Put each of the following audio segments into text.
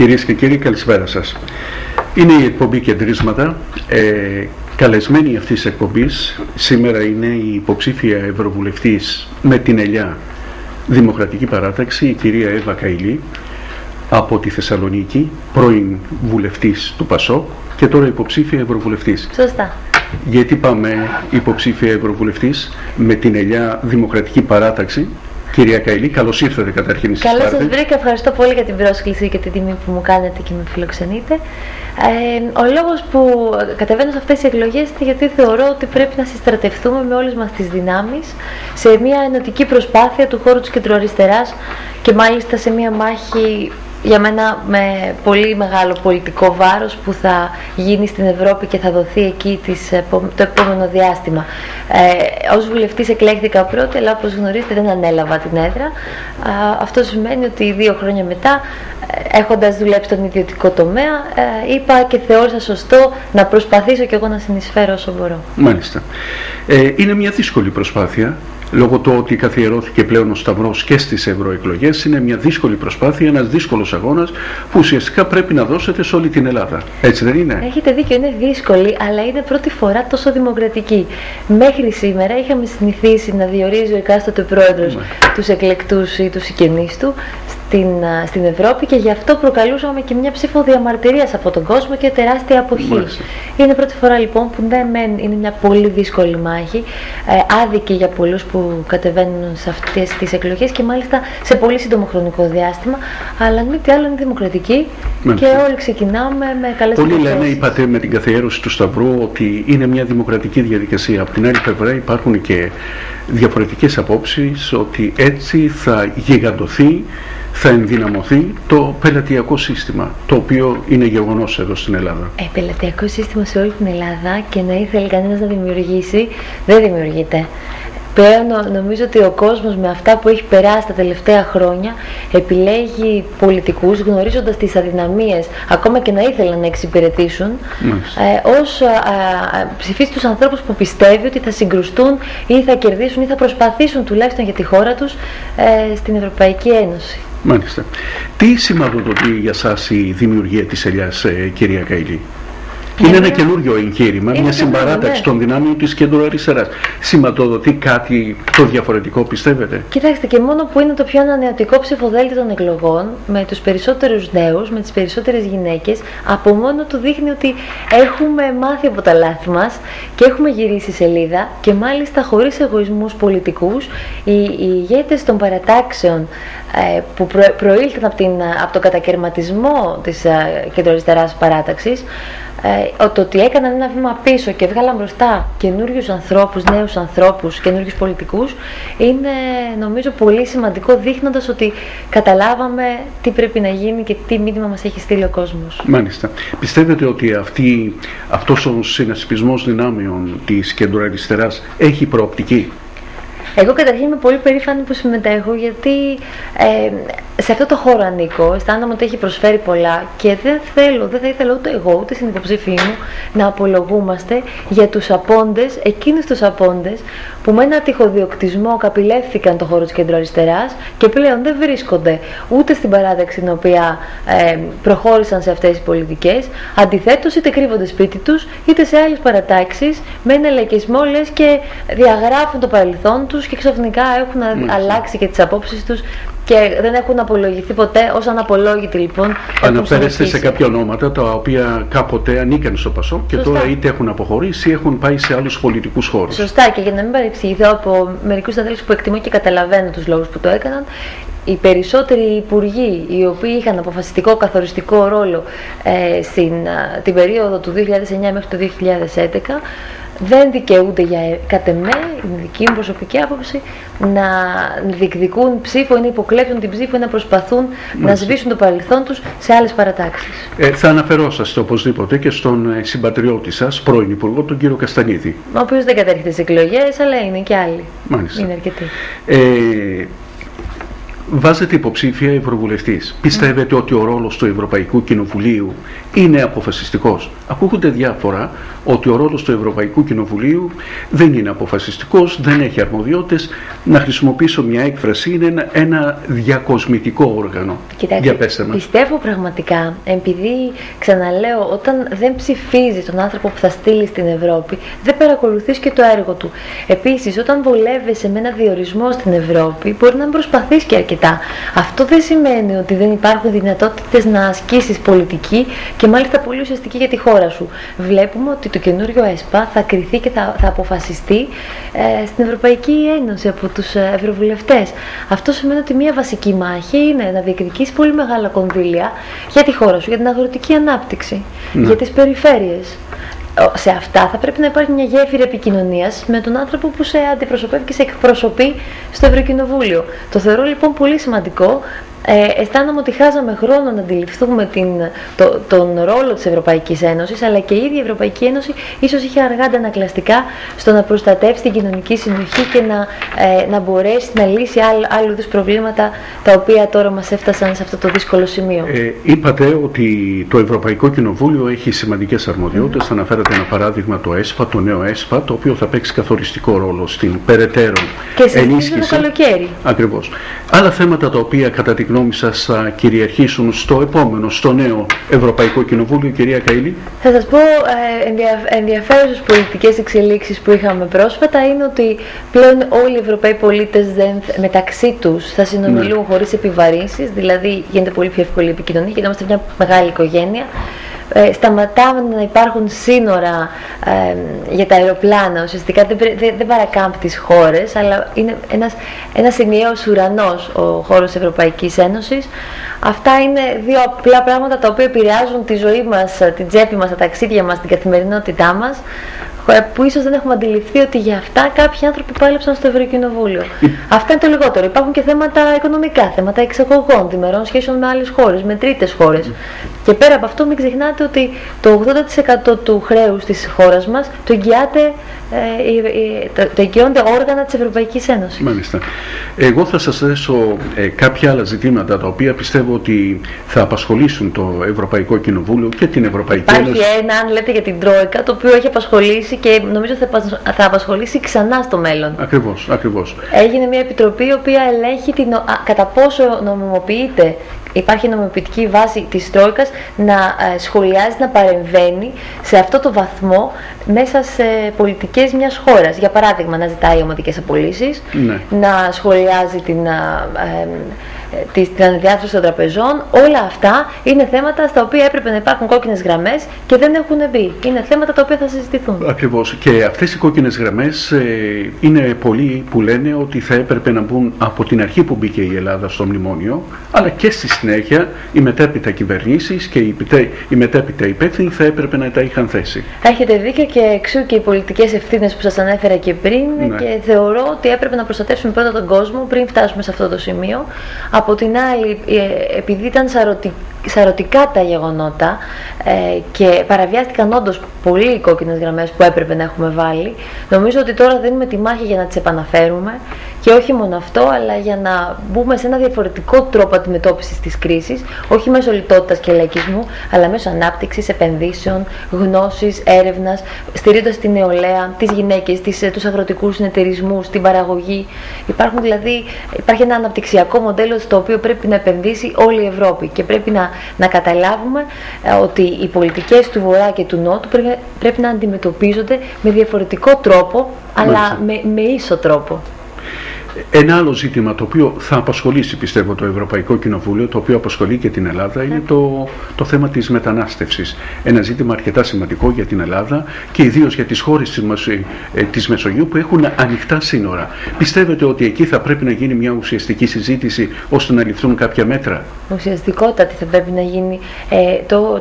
Κυρίες και κύριοι, καλησπέρα σας. Είναι η εκπομπή Κεντρίσματα. Καλεσμένη αυτής της εκπομπής σήμερα είναι η υποψήφια Ευρωβουλευτής με την Ελιά Δημοκρατική Παράταξη, η κυρία Εύα Καηλή, από τη Θεσσαλονίκη, πρώην βουλευτής του ΠΑΣΟΚ και τώρα υποψήφια Ευρωβουλευτής. Σωστά. Γιατί πάμε υποψήφια Ευρωβουλευτής με την Ελιά Δημοκρατική Παράταξη. Κυρία Καηλή, καλώς ήρθατε καταρχήν στις Καλώς σας βρήκα, ευχαριστώ πολύ για την πρόσκληση και την τιμή που μου κάνετε και με φιλοξενείτε. Ο λόγος που κατεβαίνω σε αυτές τις εκλογές είναι γιατί θεωρώ ότι πρέπει να συστρατευτούμε με όλες μας τις δυνάμεις σε μια ενωτική προσπάθεια του χώρου της κεντροαριστεράς και μάλιστα σε μια μάχη για μένα με πολύ μεγάλο πολιτικό βάρος που θα γίνει στην Ευρώπη και θα δοθεί εκεί το επόμενο διάστημα. Ως βουλευτής εκλέχθηκα πρώτη, αλλά όπως γνωρίζετε δεν ανέλαβα την έδρα. Αυτό σημαίνει ότι 2 χρόνια μετά, έχοντας δουλέψει στον ιδιωτικό τομέα, είπα και θεώρησα σωστό να προσπαθήσω κι εγώ να συνεισφέρω όσο μπορώ. Μάλιστα. Είναι μια δύσκολη προσπάθεια. Λόγω του ότι καθιερώθηκε πλέον ο σταυρός και στις ευρωεκλογές, είναι μια δύσκολη προσπάθεια, ένας δύσκολος αγώνας που ουσιαστικά πρέπει να δώσετε σε όλη την Ελλάδα. Έτσι δεν είναι? Έχετε δίκιο, είναι δύσκολη, αλλά είναι πρώτη φορά τόσο δημοκρατική. Μέχρι σήμερα είχαμε συνηθίσει να διορίζει ο εκάστοτε πρόεδρος τους εκλεκτούς ή τους συγγενείς του στην Ευρώπη και γι' αυτό προκαλούσαμε και μια ψήφο διαμαρτυρίας από τον κόσμο και τεράστια αποχή. Μάλιστα. Είναι πρώτη φορά λοιπόν που ναι, είναι μια πολύ δύσκολη μάχη, άδικη για πολλούς που κατεβαίνουν σε αυτές τις εκλογές και μάλιστα σε πολύ σύντομο χρονικό διάστημα, αλλά μη τι άλλο είναι δημοκρατική. Μάλιστα. Και όλοι ξεκινάμε με καλές Πολλοί λένε, είπατε με την καθιέρωση του Σταυρού, ότι είναι μια δημοκρατική διαδικασία. Από την άλλη πλευρά υπάρχουν και διαφορετικές απόψεις ότι έτσι θα γιγαντωθεί, θα ενδυναμωθεί το πελατειακό σύστημα, το οποίο είναι γεγονός εδώ στην Ελλάδα. Πελατειακό σύστημα σε όλη την Ελλάδα και να ήθελε κανένας να δημιουργήσει, δεν δημιουργείται. Πλέον νομίζω ότι ο κόσμος με αυτά που έχει περάσει τα τελευταία χρόνια επιλέγει πολιτικούς γνωρίζοντας τις αδυναμίες, ακόμα και να ήθελαν να εξυπηρετήσουν, ως ψηφίσει τους ανθρώπους που πιστεύει ότι θα συγκρουστούν ή θα κερδίσουν ή θα προσπαθήσουν τουλάχιστον για τη χώρα τους στην Ευρωπαϊκή Ένωση. Μάλιστα. Τι σηματοδοτεί για σας η δημιουργία της Ελιάς, κυρία Καηλή? Είναι ένα καινούριο εγχείρημα, μια συμπαράταξη των δυνάμεων της κεντροαριστεράς. Σηματοδοτεί κάτι το διαφορετικό, πιστεύετε? Κοιτάξτε, και μόνο που είναι το πιο ανανεωτικό ψηφοδέλτιο των εκλογών, με τους περισσότερους νέους, με τις περισσότερες γυναίκες, από μόνο του δείχνει ότι έχουμε μάθει από τα λάθη μας και έχουμε γυρίσει σελίδα και μάλιστα χωρίς εγωισμούς πολιτικούς. Οι ηγέτες των παρατάξεων που προήλθαν από τον κατακαιρματισμό της κεντροαριστεράς παράταξης, το ότι έκαναν ένα βήμα πίσω και έβγαλαν μπροστά καινούριους ανθρώπους, νέους ανθρώπους, καινούριους πολιτικούς, είναι νομίζω πολύ σημαντικό, δείχνοντας ότι καταλάβαμε τι πρέπει να γίνει και τι μήνυμα μας έχει στείλει ο κόσμος. Μάλιστα. Πιστεύετε ότι αυτός ο συνασπισμός δυνάμεων της κεντροαριστεράς έχει προοπτική? Εγώ καταρχήν είμαι πολύ περήφανη που συμμετέχω, γιατί σε αυτό το χώρο ανήκω, αισθάνομαι ότι έχει προσφέρει πολλά και δεν θα ήθελα ούτε εγώ ούτε στην υποψήφή μου να απολογούμαστε για τους απόντες, εκείνους τους απόντες που με ένα τυχοδιοκτισμό καπηλεύθηκαν το χώρο της κεντροαριστεράς και πλέον δεν βρίσκονται ούτε στην παράταξη την οποία προχώρησαν σε αυτές τις πολιτικές, αντιθέτως είτε κρύβονται σπίτι τους είτε σε άλλες παρατάξεις με ένα λαϊκισμό, λες και διαγράφουν το παρελθόν τους και ξαφνικά έχουν αλλάξει και τις απόψεις τους και δεν έχουν απολογηθεί ποτέ, ως αναπολόγητοι λοιπόν. Αναφέρεστε σε κάποια ονόματα τα οποία κάποτε ανήκαν στο ΠΑΣΟΚ και τώρα είτε έχουν αποχωρήσει ή έχουν πάει σε άλλους πολιτικούς χώρους. Σωστά, και για να μην παρεξηγηθώ από μερικούς αδέλφους που εκτιμώ και καταλαβαίνω τους λόγους που το έκαναν, οι περισσότεροι υπουργοί οι οποίοι είχαν αποφασιστικό καθοριστικό ρόλο την περίοδο του 2009 μέχρι το 2011 δεν δικαιούνται, κατ' εμέ, είναι δική μου προσωπική άποψη, να διεκδικούν ψήφο ή να υποκλέψουν την ψήφο ή να προσπαθούν να σβήσουν το παρελθόν τους σε άλλες παρατάξεις. Θα αναφερόσαστε οπωσδήποτε και στον συμπατριώτη σας, πρώην Υπουργό, τον κύριο Καστανίδη. Ο οποίος δεν κατέρχεται στις εκλογές, αλλά είναι και άλλοι. Μάλιστα. Είναι αρκετοί. Βάζετε υποψήφια ευρωβουλευτής. Πιστεύετε ότι ο ρόλος του Ευρωπαϊκού Κοινοβουλίου είναι αποφασιστικός? Ακούγονται διάφορα ότι ο ρόλος του Ευρωπαϊκού Κοινοβουλίου δεν είναι αποφασιστικός, δεν έχει αρμοδιότητες. Να χρησιμοποιήσω μια έκφραση, είναι ένα διακοσμητικό όργανο. Κοιτάξτε, πιστεύω πραγματικά, επειδή ξαναλέω, όταν δεν ψηφίζει τον άνθρωπο που θα στείλει στην Ευρώπη, δεν παρακολουθείς και το έργο του. Επίσης, όταν βολεύεσαι με ένα διορισμό στην Ευρώπη, μπορεί να προσπαθείς και αρκετά. Αυτό δεν σημαίνει ότι δεν υπάρχουν δυνατότητες να ασκήσεις πολιτική και μάλιστα πολύ ουσιαστική για τη χώρα σου. Βλέπουμε ότι το καινούριο ΕΣΠΑ θα κριθεί και θα αποφασιστεί στην Ευρωπαϊκή Ένωση από τους ευρωβουλευτές. Αυτό σημαίνει ότι μια βασική μάχη είναι να διεκδικήσει πολύ μεγάλα κονδύλια για τη χώρα σου, για την αγροτική ανάπτυξη, για τις περιφέρειες. Σε αυτά θα πρέπει να υπάρχει μια γέφυρα επικοινωνίας με τον άνθρωπο που σε αντιπροσωπεύει και σε εκπροσωπεί στο Ευρωκοινοβούλιο. Το θεωρώ λοιπόν πολύ σημαντικό. Αισθάνομαι ότι χάσαμε χρόνο να αντιληφθούμε τον ρόλο της Ευρωπαϊκής Ένωσης, αλλά και η ίδια η Ευρωπαϊκή Ένωση ίσως είχε αργά αντανακλαστικά στο να προστατεύσει την κοινωνική συνοχή και να μπορέσει να λύσει άλλου είδους προβλήματα τα οποία τώρα μας έφτασαν σε αυτό το δύσκολο σημείο. Είπατε ότι το Ευρωπαϊκό Κοινοβούλιο έχει σημαντικές αρμοδιότητες. Αναφέρατε ένα παράδειγμα, το ΕΣΠΑ, το νέο ΕΣΠΑ, το οποίο θα παίξει καθοριστικό ρόλο στην περαιτέρω ενίσχυση. Και το καλοκαίρι. Ακριβώς. Άλλα θέματα τα οποία κατά τη γνώμη σας θα κυριαρχήσουν στο επόμενο, στο νέο Ευρωπαϊκό Κοινοβούλιο, κυρία Καΐλη? Θα σας πω, ενδιαφέρουσες πολιτικές εξελίξεις που είχαμε πρόσφατα είναι ότι πλέον όλοι οι Ευρωπαίοι πολίτες μεταξύ τους θα συνομιλούν χωρίς επιβαρύνσεις, δηλαδή γίνεται πολύ πιο εύκολη επικοινωνία και είμαστε μια μεγάλη οικογένεια. Σταματάμε να υπάρχουν σύνορα για τα αεροπλάνα, ουσιαστικά δεν παρακάμπτει τις χώρες, αλλά είναι ένας ενιαίος ουρανός ο χώρος της Ευρωπαϊκής Ένωσης. Αυτά είναι δύο απλά πράγματα τα οποία επηρεάζουν τη ζωή μας, την τσέπη μας, τα ταξίδια μας, την καθημερινότητά μας, που ίσως δεν έχουμε αντιληφθεί ότι για αυτά κάποιοι άνθρωποι πάλεψαν στο Ευρωκοινοβούλιο. Αυτά είναι το λιγότερο. Υπάρχουν και θέματα οικονομικά, θέματα εξαγωγών, διμερών σχέσεων με άλλες χώρες, με τρίτες χώρες. Και πέρα από αυτό, μην ξεχνάτε ότι το 80% του χρέους της χώρας μας το εγγυώνται όργανα της Ευρωπαϊκής Ένωσης. Μάλιστα. Εγώ θα σας θέσω κάποια άλλα ζητήματα τα οποία πιστεύω ότι θα απασχολήσουν το Ευρωπαϊκό Κοινοβούλιο και την Ευρωπαϊκή Ένωση. Υπάρχει ένα, αν λέτε, για την Τρόικα, το οποίο έχει απασχολήσει και νομίζω θα απασχολήσει ξανά στο μέλλον. Ακριβώς. Έγινε μια επιτροπή η οποία ελέγχει κατά πόσο νομιμοποιείται, υπάρχει νομιμοποιητική βάση της Τρόικας να σχολιάζει, να παρεμβαίνει σε αυτό το βαθμό μέσα σε πολιτικές μιας χώρας. Για παράδειγμα, να ζητάει ομαδικές απολύσεις, να σχολιάζει την αναδιάρθρωση των τραπεζών. Όλα αυτά είναι θέματα στα οποία έπρεπε να υπάρχουν κόκκινες γραμμές και δεν έχουν μπει. Είναι θέματα τα οποία θα συζητηθούν. Ακριβώς. Και αυτές οι κόκκινες γραμμές είναι πολλοί που λένε ότι θα έπρεπε να μπουν από την αρχή που μπήκε η Ελλάδα στο μνημόνιο, αλλά και στη συνέχεια οι μετέπειτα κυβερνήσεις και οι μετέπειτα υπεύθυνοι θα έπρεπε να τα είχαν θέσει. Έχετε δίκιο, και εξού και οι πολιτικές ευθύνες που σας ανέφερα και πριν, και θεωρώ ότι έπρεπε να προστατεύσουμε πρώτα τον κόσμο πριν φτάσουμε σε αυτό το σημείο. Από την άλλη, επειδή ήταν σαρωτικά τα γεγονότα και παραβιάστηκαν όντως πολλοί οι κόκκινες γραμμές που έπρεπε να έχουμε βάλει, νομίζω ότι τώρα δίνουμε τη μάχη για να τις επαναφέρουμε, και όχι μόνο αυτό, αλλά για να μπούμε σε ένα διαφορετικό τρόπο αντιμετώπισης της κρίσης, όχι μέσω λιτότητας και λαϊκισμού, αλλά μέσω ανάπτυξης, επενδύσεων, γνώσης, έρευνας, στηρίζοντας την νεολαία, τις γυναίκες, τους αγροτικούς συνεταιρισμούς, την παραγωγή. Υπάρχει ένα αναπτυξιακό μοντέλο στο οποίο πρέπει να επενδύσει όλη η Ευρώπη, και πρέπει να καταλάβουμε ότι οι πολιτικές του Βορρά και του Νότου πρέπει να αντιμετωπίζονται με διαφορετικό τρόπο, αλλά με ίσο τρόπο. Ένα άλλο ζήτημα το οποίο θα απασχολήσει, πιστεύω, το Ευρωπαϊκό Κοινοβούλιο, το οποίο απασχολεί και την Ελλάδα, είναι το θέμα της μετανάστευσης. Ένα ζήτημα αρκετά σημαντικό για την Ελλάδα και ιδίως για τις χώρες της Μεσογείου που έχουν ανοιχτά σύνορα. Πιστεύετε ότι εκεί θα πρέπει να γίνει μια ουσιαστική συζήτηση ώστε να ληφθούν κάποια μέτρα? Ουσιαστικότατη θα πρέπει να γίνει.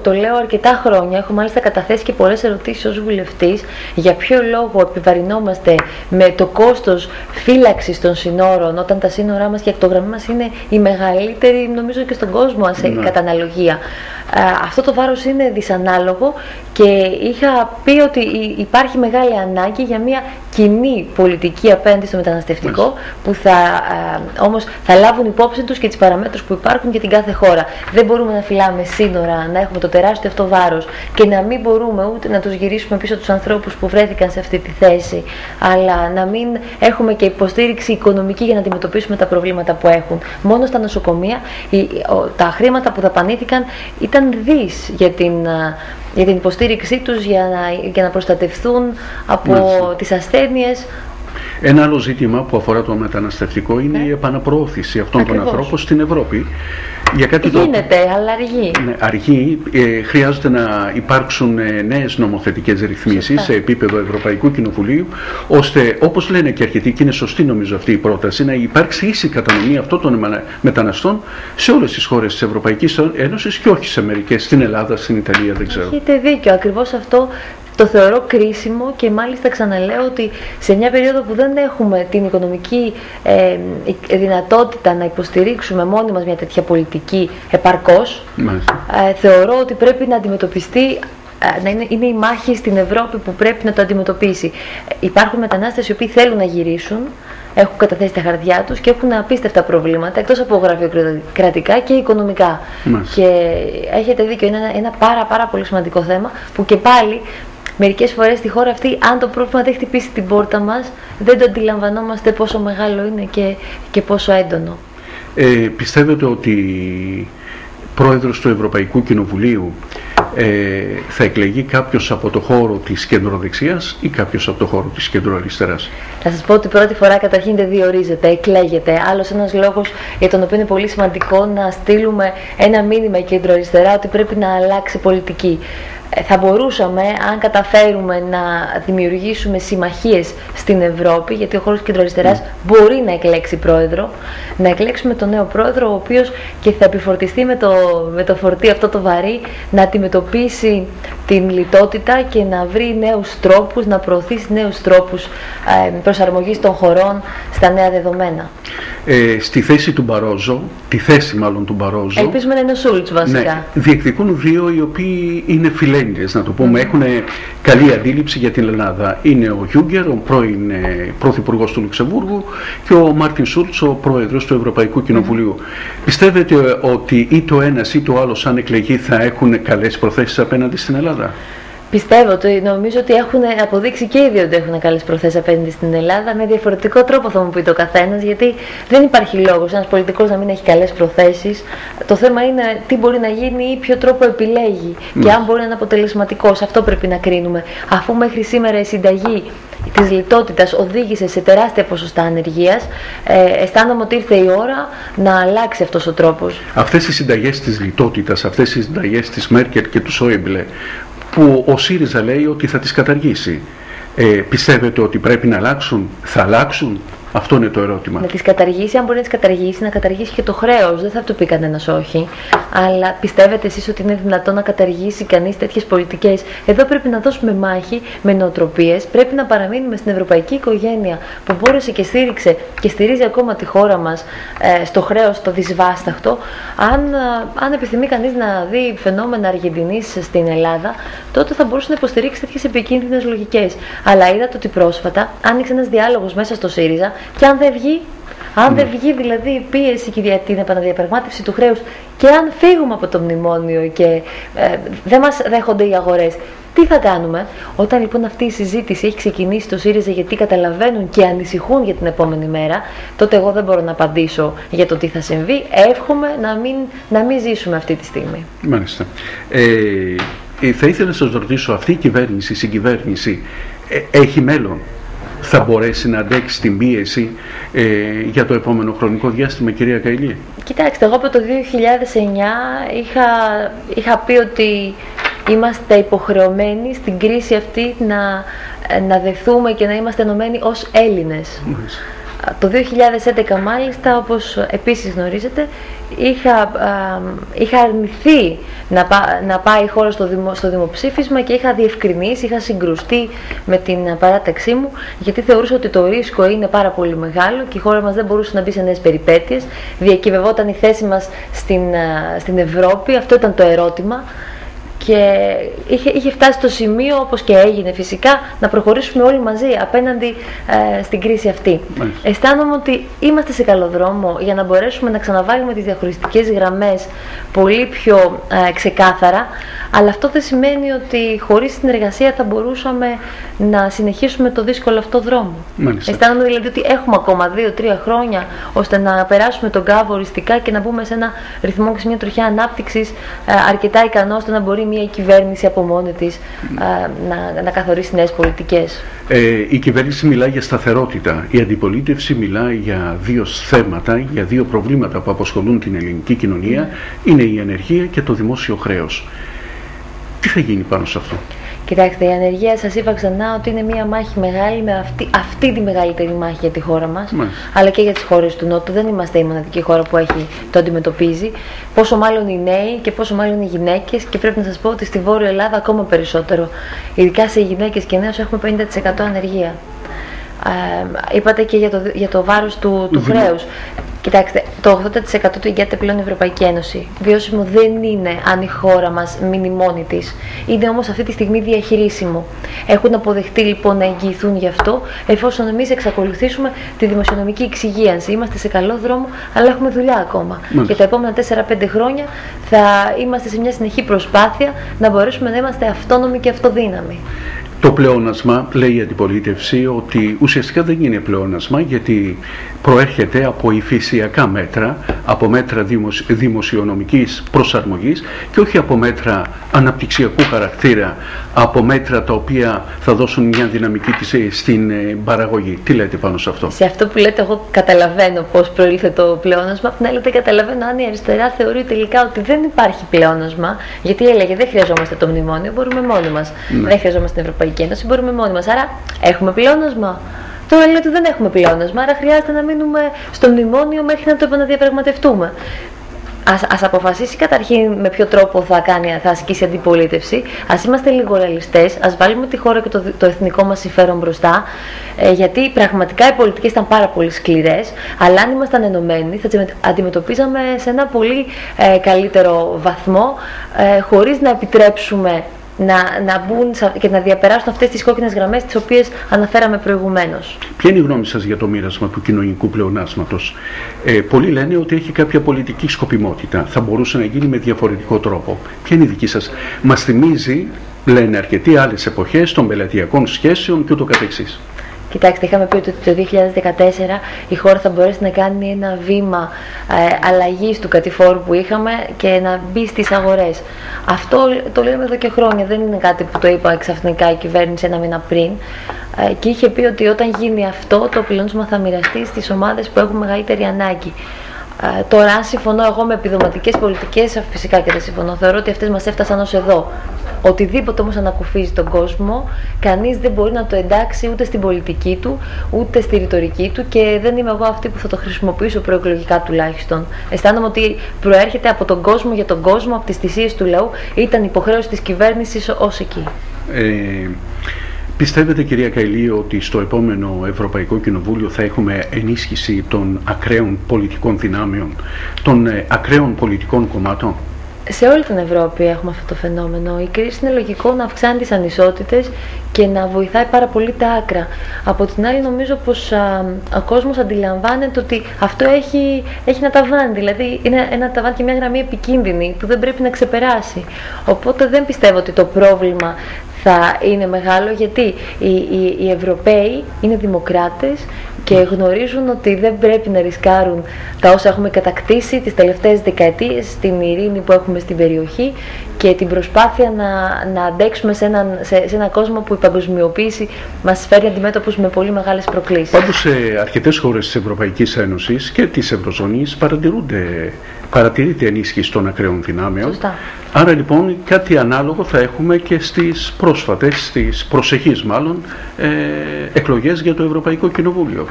Το λέω αρκετά χρόνια. Έχω μάλιστα καταθέσει και πολλές ερωτήσεις ως βουλευτής για ποιο λόγο επιβαρυνόμαστε με το κόστος φύλαξης των συνόρων, όταν τα σύνορά μας και η ακτογραμμή μας είναι η μεγαλύτερη, νομίζω, και στον κόσμο κατά αναλογία. Αυτό το βάρος είναι δυσανάλογο, και είχα πει ότι υπάρχει μεγάλη ανάγκη για μια κοινή πολιτική απέναντι στο μεταναστευτικό, που όμως θα λάβουν υπόψη τους και τις παραμέτρους που υπάρχουν για την κάθε χώρα. Δεν μπορούμε να φυλάμε σύνορα, να έχουμε το τεράστιο αυτό βάρος και να μην μπορούμε ούτε να τους γυρίσουμε πίσω τους ανθρώπους που βρέθηκαν σε αυτή τη θέση, αλλά να μην έχουμε και υποστήριξη οικονομική για να αντιμετωπίσουμε τα προβλήματα που έχουν. Μόνο στα νοσοκομεία τα χρήματα που δαπανήθηκαν ήταν δις για την υποστήριξή τους, για να προστατευθούν από τις ασθένειες. Ένα άλλο ζήτημα που αφορά το μεταναστευτικό είναι η επαναπροώθηση αυτών των ανθρώπων στην Ευρώπη. Για κάτι γίνεται, αλλά αργεί. Ναι, αργεί. Χρειάζεται να υπάρξουν νέες νομοθετικές ρυθμίσεις σε επίπεδο Ευρωπαϊκού Κοινοβουλίου, ώστε, όπως λένε και αρκετοί, και είναι σωστή νομίζω αυτή η πρόταση, να υπάρξει ίση κατανομή αυτών των μεταναστών σε όλες τις χώρες της Ευρωπαϊκής Ένωσης και όχι σε μερικές, στην Ελλάδα, στην Ιταλία, δεν ξέρω. Έχετε δίκιο. Ακριβώς αυτό το θεωρώ κρίσιμο και μάλιστα ξαναλέω ότι σε μια περίοδο που δεν έχουμε την οικονομική δυνατότητα να υποστηρίξουμε μόνοι μας μια τέτοια πολιτική επαρκώς, θεωρώ ότι πρέπει να αντιμετωπιστεί, είναι η μάχη στην Ευρώπη που πρέπει να το αντιμετωπίσει. Υπάρχουν μετανάστες οι οποίοι θέλουν να γυρίσουν, έχουν καταθέσει τα χαρτιά τους και έχουν απίστευτα προβλήματα, εκτός από γραφειοκρατικά και οικονομικά. Και έχετε δίκιο, είναι ένα πάρα πολύ σημαντικό θέμα που και πάλι μερικές φορές στη χώρα αυτή, αν το πρόβλημα δεν χτυπήσει την πόρτα μας, δεν το αντιλαμβανόμαστε πόσο μεγάλο είναι και πόσο έντονο. Πιστεύετε ότι πρόεδρος του Ευρωπαϊκού Κοινοβουλίου θα εκλεγεί κάποιος από το χώρο της κεντροδεξιάς ή κάποιος από το χώρο της κεντροαριστεράς? Θα σας πω ότι πρώτη φορά καταρχήν δεν διορίζεται, εκλέγεται. Άλλος ένας λόγος για τον οποίο είναι πολύ σημαντικό να στείλουμε ένα μήνυμα κεντροαριστερά ότι πρέπει να αλλάξει πολιτική. Θα μπορούσαμε, αν καταφέρουμε να δημιουργήσουμε συμμαχίες στην Ευρώπη, γιατί ο χώρος κεντροαριστεράς μπορεί να εκλέξει πρόεδρο, να εκλέξουμε τον νέο πρόεδρο, ο οποίος και θα επιφορτιστεί με το φορτί αυτό το βαρύ, να αντιμετωπίσει την λιτότητα και να βρει νέους τρόπους, να προωθήσει νέους τρόπους προσαρμογής των χωρών στα νέα δεδομένα. Στη θέση του Μπαρόζο, τη θέση μάλλον του Μπαρόζο, ελπίζουμε να είναι ο Σούλτς βασικά. Ναι, διεκδικούν δύο οι οποίοι είναι φιλέλληνες, να το πούμε, έχουν καλή αντίληψη για την Ελλάδα. Είναι ο Γιούγκερ, ο πρώην πρωθυπουργός του Λουξεμβούργου, και ο Μάρτιν Σούλτς, ο πρόεδρος του Ευρωπαϊκού Κοινοβουλίου. Πιστεύετε ότι ή το ένας ή το άλλος, αν εκλεγεί, θα έχουν καλές προθέσεις απέναντι στην Ελλάδα? Πιστεύω, νομίζω ότι έχουν αποδείξει και οι δύο ότι έχουν καλές προθέσεις απέναντι στην Ελλάδα. Με διαφορετικό τρόπο θα μου πει το καθένας, γιατί δεν υπάρχει λόγος ένας πολιτικός να μην έχει καλές προθέσεις. Το θέμα είναι τι μπορεί να γίνει ή ποιο τρόπο επιλέγει και αν μπορεί να είναι αποτελεσματικός. Αυτό πρέπει να κρίνουμε. Αφού μέχρι σήμερα η συνταγή της λιτότητας οδήγησε σε τεράστια ποσοστά ανεργίας, αισθάνομαι ότι ήρθε η ώρα να αλλάξει αυτός ο τρόπος. Αυτές οι συνταγές της λιτότητας, αυτές οι συνταγές της Μέρκελ και του Σόιμπλε, που ο ΣΥΡΙΖΑ λέει ότι θα τις καταργήσει, πιστεύετε ότι πρέπει να αλλάξουν, θα αλλάξουν? Αυτό είναι το ερώτημα. Να τις καταργήσει, αν μπορεί να τις καταργήσει, να καταργήσει και το χρέος. Δεν θα του πει κανένας όχι. Αλλά πιστεύετε εσείς ότι είναι δυνατόν να καταργήσει κανείς τέτοιες πολιτικές? Εδώ πρέπει να δώσουμε μάχη με νοοτροπίες. Πρέπει να παραμείνουμε στην ευρωπαϊκή οικογένεια που μπόρεσε και στήριξε και στηρίζει ακόμα τη χώρα μας στο χρέος, το δυσβάσταχτο. Αν επιθυμεί κανείς να δει φαινόμενα Αργεντινής στην Ελλάδα, τότε θα μπορούσε να υποστηρίξει τέτοιες επικίνδυνες λογικές. Αλλά είδατε ότι πρόσφατα άνοιξε ένας διάλογος μέσα στο ΣΥΡΙΖΑ. Και αν δεν βγει, δηλαδή η πίεση για την επαναδιαπραγμάτευση του χρέους, και αν φύγουμε από το μνημόνιο και δεν μας δέχονται οι αγορές, τι θα κάνουμε? Όταν λοιπόν αυτή η συζήτηση έχει ξεκινήσει στο ΣΥΡΙΖΑ, γιατί καταλαβαίνουν και ανησυχούν για την επόμενη μέρα, τότε εγώ δεν μπορώ να απαντήσω για το τι θα συμβεί. Εύχομαι να μην ζήσουμε αυτή τη στιγμή. Μάλιστα. Θα ήθελα να σας ρωτήσω, αυτή η κυβέρνηση, η συγκυβέρνηση, έχει μέλλον? Θα μπορέσει να αντέξει την πίεση για το επόμενο χρονικό διάστημα, κυρία Καηλή? Κοιτάξτε, εγώ από το 2009 είχα πει ότι είμαστε υποχρεωμένοι στην κρίση αυτή να δεχθούμε και να είμαστε ενωμένοι ως Έλληνες. Το 2011 μάλιστα, όπως επίσης γνωρίζετε, είχα αρνηθεί να πάει η χώρα στο δημοψήφισμα και είχα διευκρινίσει, είχα συγκρουστεί με την παράταξή μου, γιατί θεωρούσα ότι το ρίσκο είναι πάρα πολύ μεγάλο και η χώρα μας δεν μπορούσε να μπει σε νέες περιπέτειες. Διακυβευόταν η θέση μας στην Ευρώπη, αυτό ήταν το ερώτημα. και είχε φτάσει στο σημείο, όπως και έγινε φυσικά, να προχωρήσουμε όλοι μαζί απέναντι στην κρίση αυτή. Αισθάνομαι ότι είμαστε σε καλό δρόμο για να μπορέσουμε να ξαναβάλουμε τις διαχωριστικές γραμμές πολύ πιο ξεκάθαρα, αλλά αυτό δεν σημαίνει ότι χωρίς συνεργασία θα μπορούσαμε να συνεχίσουμε το δύσκολο αυτό δρόμο. Αισθάνομαι δηλαδή ότι έχουμε ακόμα 2-3 χρόνια ώστε να περάσουμε τον κάβο οριστικά και να μπούμε σε ένα ρυθμό και σε μια τροχιά ανάπτυξης αρκετά ικανό ώστε να μπορεί μια κυβέρνηση από μόνη της να καθορίσει νέες πολιτικές. Η κυβέρνηση μιλάει για σταθερότητα. Η αντιπολίτευση μιλάει για δύο θέματα, για δύο προβλήματα που απασχολούν την ελληνική κοινωνία. Είναι η ανεργία και το δημόσιο χρέος. Τι θα γίνει πάνω σε αυτό? Κοιτάξτε, η ανεργία, σας είπα ξανά ότι είναι μια μάχη μεγάλη, με αυτή τη μεγαλύτερη μάχη για τη χώρα μας, αλλά και για τις χώρες του Νότου. Δεν είμαστε η μοναδική χώρα που το αντιμετωπίζει. Πόσο μάλλον οι νέοι και πόσο μάλλον οι γυναίκες, και πρέπει να σας πω ότι στη Βόρεια Ελλάδα ακόμα περισσότερο. Ειδικά σε γυναίκες και νέους έχουμε 50% ανεργία. Είπατε και για το βάρος του χρέους. Κοιτάξτε, το 80% του εγγυάται πλέον η Ευρωπαϊκή Ένωση. Βιώσιμο δεν είναι αν η χώρα μας μείνει μόνη της. Είναι όμως αυτή τη στιγμή διαχειρίσιμο. Έχουν αποδεχτεί λοιπόν να εγγυηθούν γι' αυτό, εφόσον εμείς εξακολουθήσουμε τη δημοσιονομική εξυγίανση. Είμαστε σε καλό δρόμο, αλλά έχουμε δουλειά ακόμα. Για τα επόμενα 4-5 χρόνια θα είμαστε σε μια συνεχή προσπάθεια να μπορέσουμε να είμαστε αυτόνομοι και αυτοδύναμοι. Το πλεόνασμα, λέει η αντιπολίτευση, ότι ουσιαστικά δεν είναι πλεόνασμα, γιατί προέρχεται από υφησιακά μέτρα, από μέτρα δημοσιονομικής προσαρμογής και όχι από μέτρα αναπτυξιακού χαρακτήρα, από μέτρα τα οποία θα δώσουν μια δυναμική στην παραγωγή. Τι λέτε πάνω σε αυτό? Σε αυτό που λέτε, εγώ καταλαβαίνω πώς προήλθε το πλεόνασμα. Απ' την άλλη, δεν καταλαβαίνω αν η αριστερά θεωρεί τελικά ότι δεν υπάρχει πλεόνασμα, γιατί έλεγε δεν χρειαζόμαστε το μνημόνιο, μπορούμε μόνοι μας. Δεν χρειαζόμαστε την Ευρωπαϊκή Ένωση, μπορούμε μόνοι μας. Άρα έχουμε πλεόνασμα. Τώρα λέει ότι δεν έχουμε πλεόνασμα, άρα χρειάζεται να μείνουμε στο μνημόνιο μέχρι να το επαναδιαπραγματευτούμε. Ας αποφασίσει καταρχήν με ποιο τρόπο θα ασκήσει αντιπολίτευση. Ας είμαστε λίγο ρεαλιστές, ας βάλουμε τη χώρα και το εθνικό μας συμφέρον μπροστά, γιατί πραγματικά οι πολιτικές ήταν πάρα πολύ σκληρές, αλλά αν ήμασταν ενωμένοι θα τις αντιμετωπίζαμε σε ένα πολύ καλύτερο βαθμό, χωρίς να επιτρέψουμε να μπουν και να διαπεράσουν αυτές τις κόκκινες γραμμές τις οποίες αναφέραμε προηγουμένως. Ποια είναι η γνώμη σας για το μοίρασμα του κοινωνικού πλεονάσματος? Πολλοί λένε ότι έχει κάποια πολιτική σκοπιμότητα. Θα μπορούσε να γίνει με διαφορετικό τρόπο. Ποια είναι η δική σας? Μας θυμίζει, λένε αρκετοί, άλλες εποχές των πελατειακών σχέσεων και ούτω καθεξής. Κοιτάξτε, είχαμε πει ότι το 2014 η χώρα θα μπορέσει να κάνει ένα βήμα αλλαγής του κατηφόρου που είχαμε και να μπει στις αγορές. Αυτό το λέμε εδώ και χρόνια, δεν είναι κάτι που το είπα ξαφνικά η κυβέρνηση ένα μήνα πριν. Και είχε πει ότι όταν γίνει αυτό, το πλεόνασμα θα μοιραστεί στις ομάδες που έχουν μεγαλύτερη ανάγκη. Τώρα, αν συμφωνώ εγώ με επιδοματικές πολιτικές, φυσικά και δεν συμφωνώ. Θεωρώ ότι αυτές μας έφτασαν ως εδώ. Οτιδήποτε όμως ανακουφίζει τον κόσμο, κανείς δεν μπορεί να το εντάξει ούτε στην πολιτική του, ούτε στη ρητορική του, και δεν είμαι εγώ αυτή που θα το χρησιμοποιήσω προεκλογικά τουλάχιστον. Αισθάνομαι ότι προέρχεται από τον κόσμο για τον κόσμο, από τις θυσίες του λαού, ήταν υποχρέωση της κυβέρνησης ως εκεί. Πιστεύετε, κυρία Καηλή, ότι στο επόμενο Ευρωπαϊκό Κοινοβούλιο θα έχουμε ενίσχυση των ακραίων πολιτικών δυνάμεων, των ακραίων πολιτικών κομμάτων? Σε όλη την Ευρώπη έχουμε αυτό το φαινόμενο. Η κρίση είναι λογικό να αυξάνει τις ανισότητες και να βοηθάει πάρα πολύ τα άκρα. Από την άλλη, νομίζω πως ο κόσμος αντιλαμβάνεται ότι αυτό έχει ένα ταβάνι, δηλαδή είναι ένα ταβάνι και μια γραμμή επικίνδυνη που δεν πρέπει να ξεπεράσει. Οπότε δεν πιστεύω ότι το πρόβλημα θα είναι μεγάλο, γιατί οι Ευρωπαίοι είναι δημοκράτες και γνωρίζουν ότι δεν πρέπει να ρισκάρουν τα όσα έχουμε κατακτήσει τις τελευταίες δεκαετίες, την ειρήνη που έχουμε στην περιοχή και την προσπάθεια να αντέξουμε σε έναν κόσμο που η παγκοσμιοποίηση μας φέρει αντιμέτωπους με πολύ μεγάλες προκλήσεις. Πάντως σε αρκετές χώρες της Ευρωπαϊκής Ένωσης και της Ευρωζώνης παρατηρείται ενίσχυση των ακραίων δυνάμεων. Σωστά. Άρα λοιπόν κάτι ανάλογο θα έχουμε και στις πρόσφατες, στις προσεχείς μάλλον, εκλογές για το Ευρωπαϊκό Κοινοβούλιο.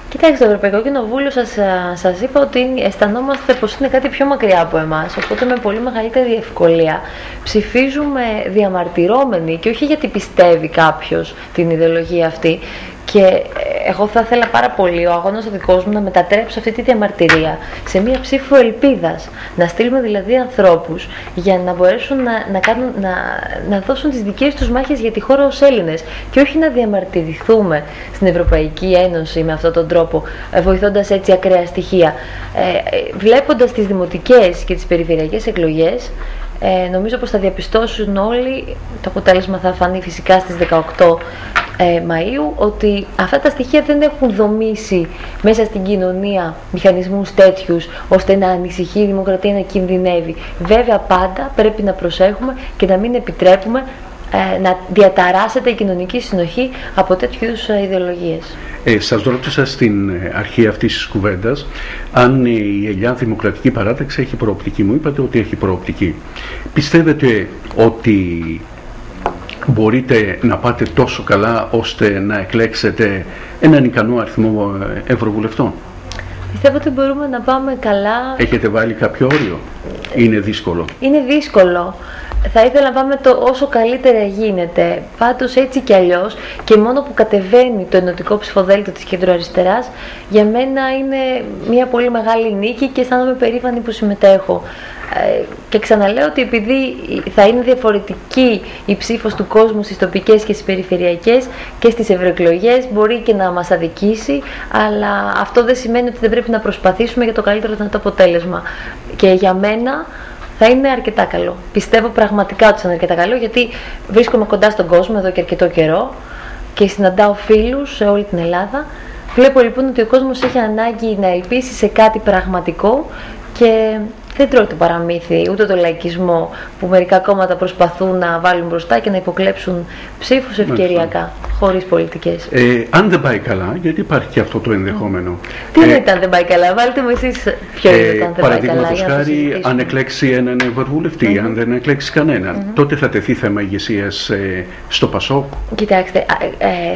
Κοιτάξτε, το Ευρωπαϊκό Κοινοβούλιο σας είπα ότι αισθανόμαστε πως είναι κάτι πιο μακριά από εμάς, οπότε με πολύ μεγαλύτερη ευκολία ψηφίζουμε διαμαρτυρόμενοι, και όχι γιατί πιστεύει κάποιος την ιδεολογία αυτή. Και εγώ θα ήθελα πάρα πολύ ο αγώνας ο δικός μου να μετατρέψει αυτή τη διαμαρτυρία σε μία ψήφο ελπίδας. Να στείλουμε δηλαδή ανθρώπους για να μπορέσουν να δώσουν τις δικές τους μάχες για τη χώρα ως Έλληνες και όχι να διαμαρτυρηθούμε στην Ευρωπαϊκή Ένωση με αυτόν τον τρόπο, βοηθώντας έτσι ακραία στοιχεία. Βλέποντας τις δημοτικές και τις περιφερειακές εκλογές, νομίζω πως θα διαπιστώσουν όλοι, το αποτέλεσμα θα φανεί φυσικά στις 18 Μαΐου, ότι αυτά τα στοιχεία δεν έχουν δομήσει μέσα στην κοινωνία μηχανισμούς τέτοιους ώστε να ανησυχεί η δημοκρατία, να κινδυνεύει. Βέβαια πάντα πρέπει να προσέχουμε και να μην επιτρέπουμε να διαταράσσεται η κοινωνική συνοχή από τέτοιου είδους ιδεολογίες. Σας ρώτησα στην αρχή αυτής της κουβέντας αν η Ελιά Δημοκρατική Παράταξη έχει προοπτική. Μου είπατε ότι έχει προοπτική. Πιστεύετε ότι μπορείτε να πάτε τόσο καλά ώστε να εκλέξετε έναν ικανό αριθμό ευρωβουλευτών? Πιστεύω ότι μπορούμε να πάμε καλά. Έχετε βάλει κάποιο όριο? Είναι δύσκολο? Είναι δύσκολο. Θα ήθελα να πάμε όσο καλύτερα γίνεται. Πάντως έτσι κι αλλιώς, και μόνο που κατεβαίνει το ενωτικό ψηφοδέλτιο της κεντροαριστεράς, για μένα είναι μια πολύ μεγάλη νίκη και αισθάνομαι περήφανη που συμμετέχω. Και ξαναλέω ότι επειδή θα είναι διαφορετική η ψήφος του κόσμου στις τοπικές και στις περιφερειακές και στις ευρωεκλογές, μπορεί και να μας αδικήσει, αλλά αυτό δεν σημαίνει ότι δεν πρέπει να προσπαθήσουμε για το καλύτερο δυνατό αποτέλεσμα. Και για μένα θα είναι αρκετά καλό. Πιστεύω πραγματικά ότι θα είναι αρκετά καλό, γιατί βρίσκομαι κοντά στον κόσμο εδώ και αρκετό καιρό και συναντάω φίλους σε όλη την Ελλάδα. Βλέπω λοιπόν ότι ο κόσμος έχει ανάγκη να ελπίσει σε κάτι πραγματικό και δεν τρώει το παραμύθι, ούτε το λαϊκισμό που μερικά κόμματα προσπαθούν να βάλουν μπροστά και να υποκλέψουν ψήφους ευκαιριακά, χωρίς πολιτικές. Αν δεν πάει καλά, γιατί υπάρχει και αυτό το ενδεχόμενο. Τι είναι αν δεν πάει καλά, βάλτε μου εσείς ποιο είναι το αν δεν πάει καλά. Παραδείγματος χάρη, αν εκλέξει έναν ευρωβουλευτή, αν δεν εκλέξει κανέναν, τότε θα τεθεί θέμα ηγεσίας στο ΠΑΣΟΚ. Κοιτάξτε,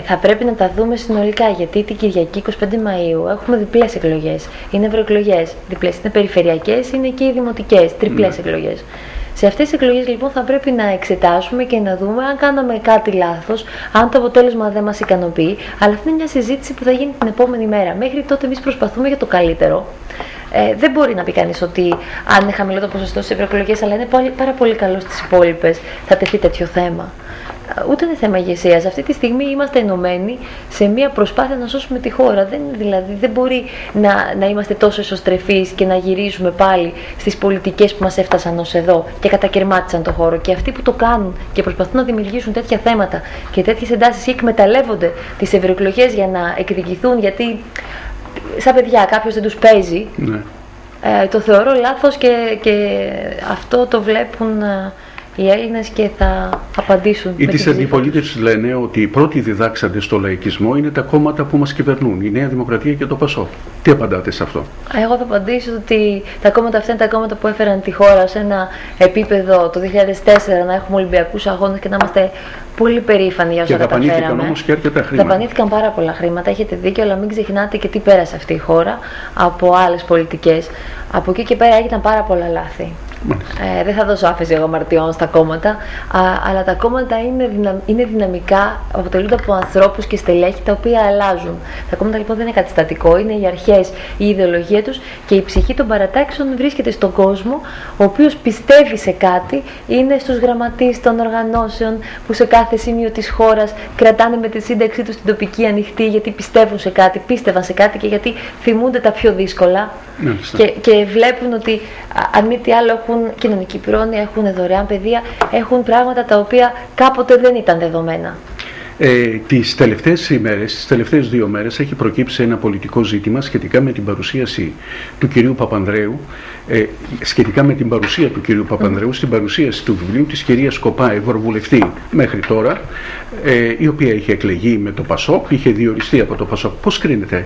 θα πρέπει να τα δούμε συνολικά, γιατί την Κυριακή 25 Μαΐου έχουμε διπλές εκλογές. Είναι ευρωεκλογές, διπλές, είναι περιφερειακές, είναι και οι δημοτικές, τριπλές εκλογές. Σε αυτές τις εκλογές λοιπόν θα πρέπει να εξετάσουμε και να δούμε αν κάναμε κάτι λάθος, αν το αποτέλεσμα δεν μας ικανοποιεί, αλλά αυτή είναι μια συζήτηση που θα γίνει την επόμενη μέρα. Μέχρι τότε εμείς προσπαθούμε για το καλύτερο. Δεν μπορεί να πει κανείς ότι αν είναι χαμηλό το ποσοστό στις ευρωεκλογές, αλλά είναι πάρα πολύ καλό στις υπόλοιπες, θα τεθεί τέτοιο θέμα. Ούτε είναι θέμα ηγεσίας. Αυτή τη στιγμή είμαστε ενωμένοι σε μια προσπάθεια να σώσουμε τη χώρα. Δεν μπορεί να είμαστε τόσο εσωστρεφείς και να γυρίζουμε πάλι στις πολιτικές που μας έφτασαν ως εδώ και κατακαιρμάτισαν το χώρο. Και αυτοί που το κάνουν και προσπαθούν να δημιουργήσουν τέτοια θέματα και τέτοιες εντάσεις ή εκμεταλλεύονται τις ευρωεκλογές για να εκδικηθούν, γιατί σαν παιδιά κάποιος δεν τους παίζει, το θεωρώ λάθος και αυτό το βλέπουν οι Έλληνες και θα απαντήσουν. Οι της αντιπολίτευσης λένε ότι οι πρώτοι διδάξαντες στο λαϊκισμό είναι τα κόμματα που μας κυβερνούν, η Νέα Δημοκρατία και το ΠΑΣΟΚ. Τι απαντάτε σε αυτό? Εγώ θα απαντήσω ότι τα κόμματα αυτά είναι τα κόμματα που έφεραν τη χώρα σε ένα επίπεδο το 2004 να έχουμε Ολυμπιακούς αγώνες και να είμαστε πολύ περήφανοι για όσα καταφέραμε. Και δαπανήθηκαν όμως και αρκετά χρήματα. Δαπανήθηκαν πάρα πολλά χρήματα, έχετε δίκιο, αλλά μην ξεχνάτε και τι πέρασε αυτή η χώρα από άλλες πολιτικές. Από εκεί και πέρα έγιναν πάρα πολλά λάθη. Δεν θα δώσω άφεση εγώ αμαρτιών στα κόμματα, αλλά τα κόμματα είναι δυναμικά, αποτελούνται από ανθρώπους και στελέχη τα οποία αλλάζουν. Τα κόμματα λοιπόν δεν είναι κάτι στατικό, είναι οι αρχές, η ιδεολογία τους και η ψυχή των παρατάξεων βρίσκεται στον κόσμο, ο οποίος πιστεύει σε κάτι, είναι στους γραμματείς των οργανώσεων που σε κάθε σημείο της χώρας κρατάνε με τη σύνταξή τους την τοπική ανοιχτή, γιατί πιστεύουν σε κάτι, πίστευαν σε κάτι και γιατί θυμούνται τα πιο δύσκολα και βλέπουν ότι αν μη τι άλλο έχουν κοινωνική πρόνοια, έχουν δωρεάν παιδεία, έχουν πράγματα τα οποία κάποτε δεν ήταν δεδομένα. Τις τελευταίες ημέρες, τις τελευταίες 2 μέρες έχει προκύψει ένα πολιτικό ζήτημα σχετικά με την παρουσίαση του κυρίου Παπανδρέου, σχετικά με την παρουσία του κυρίου Παπανδρέου στην παρουσίαση του βιβλίου της κυρίας Κοπά, ευρωβουλευτή μέχρι τώρα, η οποία είχε εκλεγεί με το ΠΑΣΟΚ, είχε διοριστεί από το ΠΑΣΟΚ. Πώς κρίνεται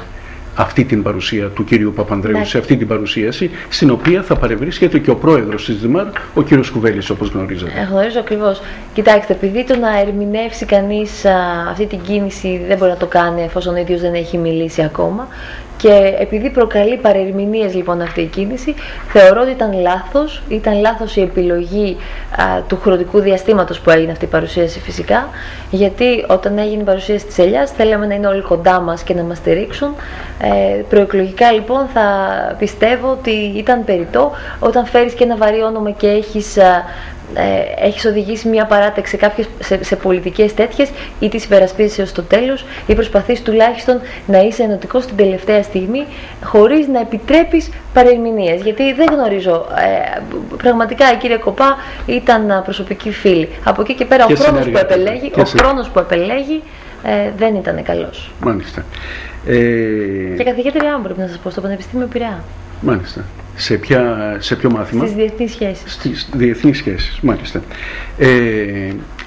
αυτή την παρουσία του κυρίου Παπανδρέου σε αυτή την παρουσίαση, στην οποία θα παρευρίσκεται και ο πρόεδρος της ΔΜΑΡ, ο κύριος Κουβέλης, όπως γνωρίζετε? Γνωρίζω ακριβώς. Κοιτάξτε, επειδή το να ερμηνεύσει κανείς αυτή την κίνηση δεν μπορεί να το κάνει εφόσον ο ίδιος δεν έχει μιλήσει ακόμα, Και επειδή προκαλεί παρερμηνίες λοιπόν αυτή η κίνηση, θεωρώ ότι ήταν λάθος η επιλογή του χρονικού διαστήματος που έγινε αυτή η παρουσίαση φυσικά, γιατί όταν έγινε η παρουσίαση της Ελιάς θέλαμε να είναι όλοι κοντά μας και να μας στηρίξουν. Προεκλογικά λοιπόν θα πιστεύω ότι ήταν περιττό όταν φέρεις και ένα βαρύ όνομα και έχεις οδηγήσει μια παράταξη σε πολιτικές τέτοιες, ή τις υπερασπίζεις έως το τέλος ή προσπαθείς τουλάχιστον να είσαι ενωτικός στην τελευταία στιγμή χωρίς να επιτρέπεις παρερμηνίες, γιατί δεν γνωρίζω, πραγματικά η κυρία Κοπά ήταν προσωπική φίλη. Από εκεί και πέρα ο χρόνος που επελέγει δεν ήταν καλός. Μάλιστα. Και καθηγήτρια μου πρέπει να σας πω, στο Πανεπιστήμιο Πειραιά. Μάλιστα. Σε ποιο μάθημα? Στις διεθνείς σχέσεις. Στις διεθνείς σχέσεις, μάλιστα.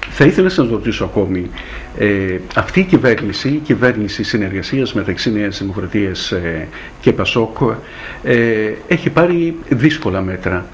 Θα ήθελα να σας ρωτήσω ακόμη, αυτή η κυβέρνηση συνεργασίας μεταξύ Νέας Δημοκρατίας και Πασόκ έχει πάρει δύσκολα μέτρα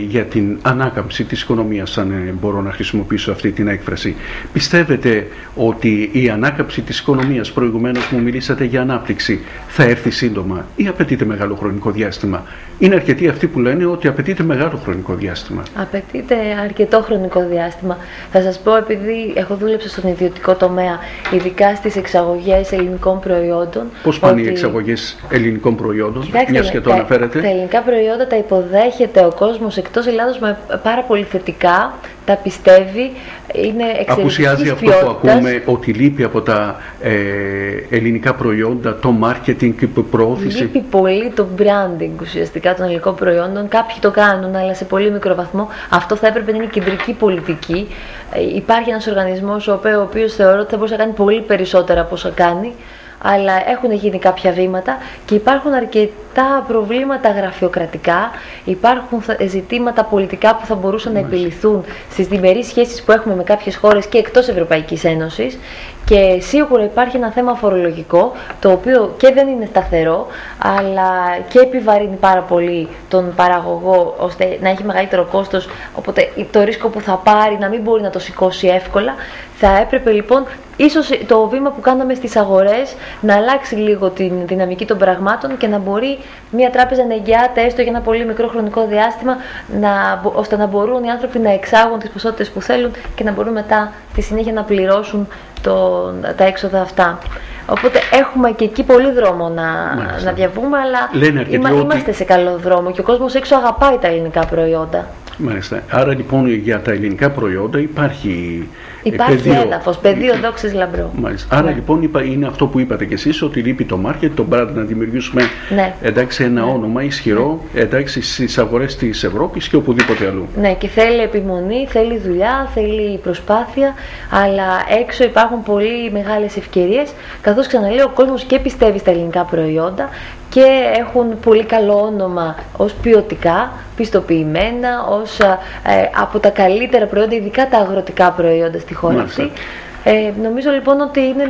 για την ανάκαμψη της οικονομίας, αν μπορώ να χρησιμοποιήσω αυτή την έκφραση. Πιστεύετε ότι η ανάκαμψη της οικονομίας, προηγουμένως μου μιλήσατε για ανάπτυξη, θα έρθει σύντομα ή απαιτείται μεγάλο χρονικό διάστημα? Είναι αρκετοί αυτοί που λένε ότι απαιτείται μεγάλο χρονικό διάστημα. Απαιτείται αρκετό χρονικό διάστημα. Θα σας πω, επειδή έχω δούλεψει στον ιδιωτικό τομέα, ειδικά στις εξαγωγές ελληνικών προϊόντων. Πώς πάνε οι εξαγωγές ελληνικών προϊόντων, μιας και το αναφέρετε? Τα ελληνικά προϊόντα τα υποδέχεται ο κόσμος εκτός Ελλάδος με πάρα πολύ θετικά, τα πιστεύει, είναι εξαιρετικής Απουσιάζει αυτό ποιότητας. που ακούμε, ότι λείπει από τα ελληνικά προϊόντα το marketing και η προώθηση? Λείπει πολύ το branding ουσιαστικά των ελληνικών προϊόντων. Κάποιοι το κάνουν, αλλά σε πολύ μικρό βαθμό. Αυτό θα έπρεπε να είναι κεντρική πολιτική. Υπάρχει ένας οργανισμός ο οποίος θεωρώ ότι θα μπορούσε να κάνει πολύ περισσότερα από όσα κάνει, αλλά έχουν γίνει κάποια βήματα και υπάρχουν αρκετά προβλήματα γραφειοκρατικά, υπάρχουν ζητήματα πολιτικά που θα μπορούσαν να επιληθούν στις διμερείς σχέσεις που έχουμε με κάποιες χώρες και εκτός Ευρωπαϊκής Ένωσης, και σίγουρα υπάρχει ένα θέμα φορολογικό, το οποίο και δεν είναι σταθερό, αλλά και επιβαρύνει πάρα πολύ τον παραγωγό, ώστε να έχει μεγαλύτερο κόστος, οπότε το ρίσκο που θα πάρει να μην μπορεί να το σηκώσει εύκολα. Θα έπρεπε λοιπόν ίσως το βήμα που κάναμε στις αγορές να αλλάξει λίγο την δυναμική των πραγμάτων και να μπορεί μια τράπεζα να εγγυάται έστω για ένα πολύ μικρό χρονικό διάστημα, ώστε να μπορούν οι άνθρωποι να εξάγουν τις ποσότητες που θέλουν και να μπορούν μετά στη συνέχεια να πληρώσουν τα έξοδα αυτά. Οπότε έχουμε και εκεί πολύ δρόμο να διαβούμε, αλλά είμαστε σε καλό δρόμο και ο κόσμος έξω αγαπάει τα ελληνικά προϊόντα. Μάλιστα. Άρα λοιπόν για τα ελληνικά προϊόντα υπάρχει έδαφος, πεδίο δόξης λαμπρό. Μάλιστα. Άρα λοιπόν είναι αυτό που είπατε κι εσείς, ότι λείπει το market, το brand, να δημιουργήσουμε ένα όνομα ισχυρό στις αγορές της Ευρώπης και οπουδήποτε αλλού. Ναι, και θέλει επιμονή, θέλει δουλειά, θέλει προσπάθεια, αλλά έξω υπάρχουν πολύ μεγάλες ευκαιρίες, καθώς ξαναλέω ο κόσμος και πιστεύει στα ελληνικά προϊόντα και έχουν πολύ καλό όνομα ως ποιοτικά, πιστοποιημένα, ως από τα καλύτερα προϊόντα, ειδικά τα αγροτικά προϊόντα στη χώρα αυτή. Νομίζω λοιπόν ότι είναι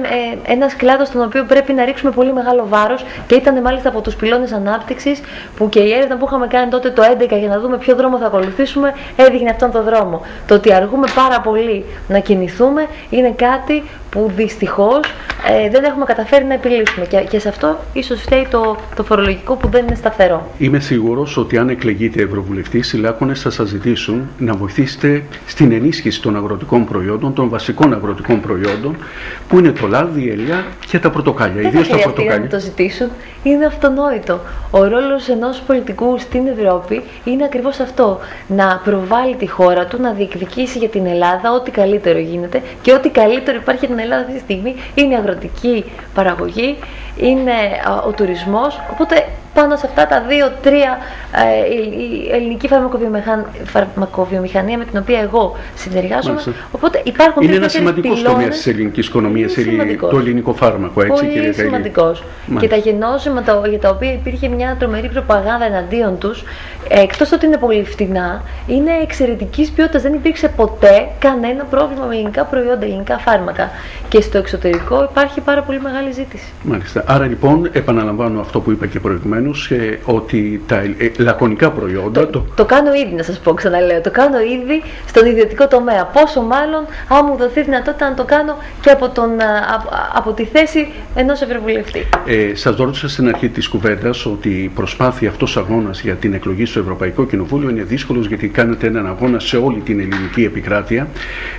ένας κλάδος στον οποίο πρέπει να ρίξουμε πολύ μεγάλο βάρος και ήταν μάλιστα από τους πυλώνες ανάπτυξης που και η έρευνα που είχαμε κάνει τότε το 2011 για να δούμε ποιο δρόμο θα ακολουθήσουμε έδειχνε αυτόν τον δρόμο. Το ότι αργούμε πάρα πολύ να κινηθούμε είναι κάτι που δυστυχώς δεν έχουμε καταφέρει να επιλύσουμε και σε αυτό ίσως φταίει το φορολογικό που δεν είναι σταθερό. Είμαι σίγουρος ότι αν εκλεγείτε ευρωβουλευτής, οι Λάκωνες θα σας ζητήσουν να βοηθήσετε στην ενίσχυση των αγροτικών προϊόντων, των βασικών αγροτικών προϊόντων, που είναι το λάδι, η ελιά και τα πορτοκάλια. Ιδίως τα πορτοκάλια. Να το ζητήσουν, είναι αυτονόητο. Ο ρόλος ενός πολιτικού στην Ευρώπη είναι ακριβώς αυτό. Να προβάλλει τη χώρα του, να διεκδικήσει για την Ελλάδα ό,τι καλύτερο γίνεται, και ό,τι καλύτερο υπάρχει για την Ελλάδα αυτή τη στιγμή είναι η αγροτική παραγωγή, είναι ο τουρισμός. Οπότε πάνω σε αυτά τα δύο-τρία η ελληνική φαρμακοβιομηχανία με την οποία εγώ συνεργάζομαι. Οπότε υπάρχουν είναι ένα σημαντικό τομέα της ελληνικής οικονομίας, το ελληνικό φάρμακο, έτσι, πολύ σημαντικός. Και τα γενώσιμα για τα οποία υπήρχε μια τρομερή προπαγάνδα εναντίον τους, εκτός ότι είναι πολύ φτηνά, είναι εξαιρετικής ποιότητας. Δεν υπήρξε ποτέ κανένα πρόβλημα με ελληνικά προϊόντα, ελληνικά φάρμακα. Και στο εξωτερικό υπάρχει πάρα πολύ μεγάλη ζήτηση. Μάλιστα. Άρα λοιπόν, επαναλαμβάνω αυτό που είπα και προηγουμένως. προηγουμένως ότι τα λακωνικά προϊόντα... Το κάνω ήδη, να σας πω, ξαναλέω, το κάνω ήδη στον ιδιωτικό τομέα. Πόσο μάλλον αν μου δοθεί δυνατότητα να το κάνω και από τη θέση ενός ευρωβουλευτή. Σας ρώτησα στην αρχή της κουβέντας ότι η προσπάθεια αυτός αγώνας για την εκλογή στο Ευρωπαϊκό Κοινοβούλιο είναι δύσκολος, γιατί κάνετε έναν αγώνα σε όλη την ελληνική επικράτεια.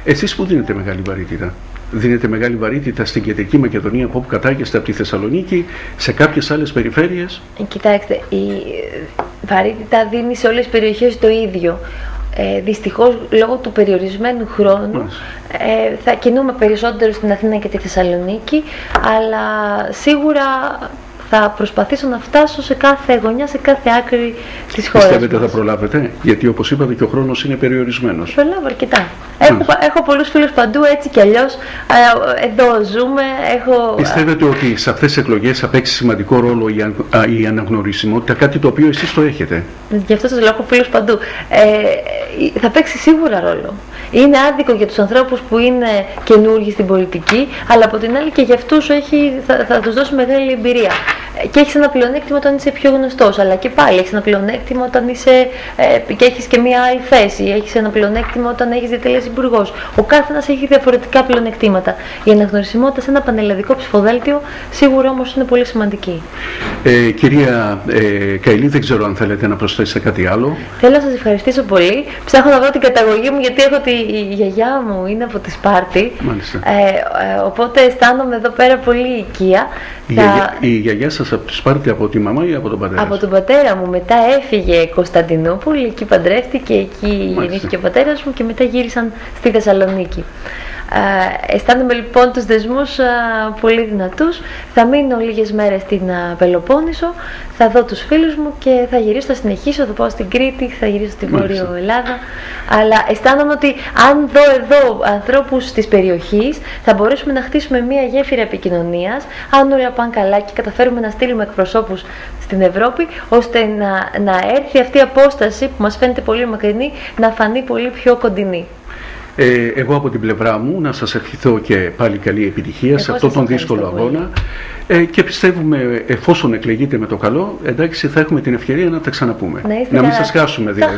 Εσείς που δίνετε μεγάλη βαρύτητα? Δίνετε μεγάλη βαρύτητα στην Κεντρική Μακεδονία, από όπου κατάγεστε από τη Θεσσαλονίκη, σε κάποιες άλλες περιφέρειες? Κοιτάξτε, η βαρύτητα δίνει σε όλες τις περιοχές το ίδιο. Δυστυχώς, λόγω του περιορισμένου χρόνου, θα κινούμε περισσότερο στην Αθήνα και τη Θεσσαλονίκη, αλλά σίγουρα θα προσπαθήσω να φτάσω σε κάθε γωνιά, σε κάθε άκρη της χώρας. Πιστεύετε θα προλάβετε? Γιατί όπως είπατε και ο χρόνος είναι περιορισμένος. Προλάβω αρκετά. Έχω πολλούς φίλους παντού, έτσι κι αλλιώς. Εδώ ζούμε. Πιστεύετε ότι σε αυτές τις εκλογές θα παίξει σημαντικό ρόλο η αναγνωρισιμότητα, κάτι το οποίο εσείς το έχετε? Γι' αυτό σας λέω, έχω φίλους παντού. Θα παίξει σίγουρα ρόλο. Είναι άδικο για τους ανθρώπους που είναι καινούργοι στην πολιτική, αλλά από την άλλη και για αυτούς θα τους δώσει μεγάλη εμπειρία. Και έχεις ένα πλεονέκτημα όταν είσαι πιο γνωστός, αλλά και πάλι έχεις ένα πλεονέκτημα όταν και έχεις και μία άλλη θέση. Έχεις ένα πλεονέκτημα όταν έχεις διατελέσει υπουργός. Ο καθένας έχει διαφορετικά πλεονεκτήματα. Η αναγνωρισιμότητα σε ένα πανελλαδικό ψηφοδέλτιο σίγουρα όμως είναι πολύ σημαντική. Κυρία Καηλή, δεν ξέρω αν θέλετε να προσθέσετε κάτι άλλο. Θέλω να σας ευχαριστήσω πολύ. Ψάχνω να βρω την καταγωγή μου, γιατί η γιαγιά μου είναι από τη Σπάρτη. Οπότε αισθάνομαι εδώ πέρα πολύ οικία. Η γιαγιά σας από τη Σπάρτη, από τη μαμά ή από τον πατέρα? Από τον πατέρα μου. Μετά έφυγε Κωνσταντινούπολη, εκεί παντρεύτηκε, εκεί γεννήθηκε ο πατέρας μου και μετά γύρισαν στη Θεσσαλονίκη. Αισθάνομαι λοιπόν τους δεσμούς πολύ δυνατούς. Θα μείνω λίγες μέρες στην Πελοπόννησο, θα δω τους φίλους μου και θα γυρίσω, θα συνεχίσω, θα πάω στην Κρήτη, θα γυρίσω στη Βόρειο Ελλάδα. Αλλά αισθάνομαι ότι αν δω εδώ ανθρώπους της περιοχής, θα μπορέσουμε να χτίσουμε μια γέφυρα επικοινωνίας, αν όλα πάνε καλά και καταφέρουμε να στείλουμε εκπροσώπους στην Ευρώπη, ώστε να έρθει αυτή η απόσταση που μας φαίνεται πολύ μακρινή να φανεί πολύ πιο κοντινή. Εγώ από την πλευρά μου να σας ευχηθώ και πάλι καλή επιτυχία σε αυτόν τον δύσκολο αγώνα, και πιστεύουμε, εφόσον εκλεγείτε με το καλό, εντάξει, θα έχουμε την ευκαιρία να τα ξαναπούμε. Να μην σας χάσουμε δηλαδή.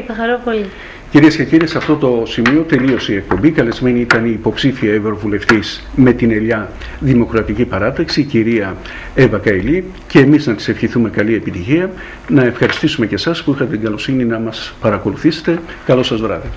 Θα χαρώ πολύ. Κυρίες και κύριοι, σε αυτό το σημείο τελείωσε η εκπομπή. Καλεσμένη ήταν η υποψήφια ευρωβουλευτής με την Ελιά Δημοκρατική Παράταξη, η κυρία Εύα Καηλή, και εμείς να της ευχηθούμε καλή επιτυχία. Να ευχαριστήσουμε και εσάς που είχατε την καλοσύνη να μας παρακολουθήσετε. Καλό σας βράδυ.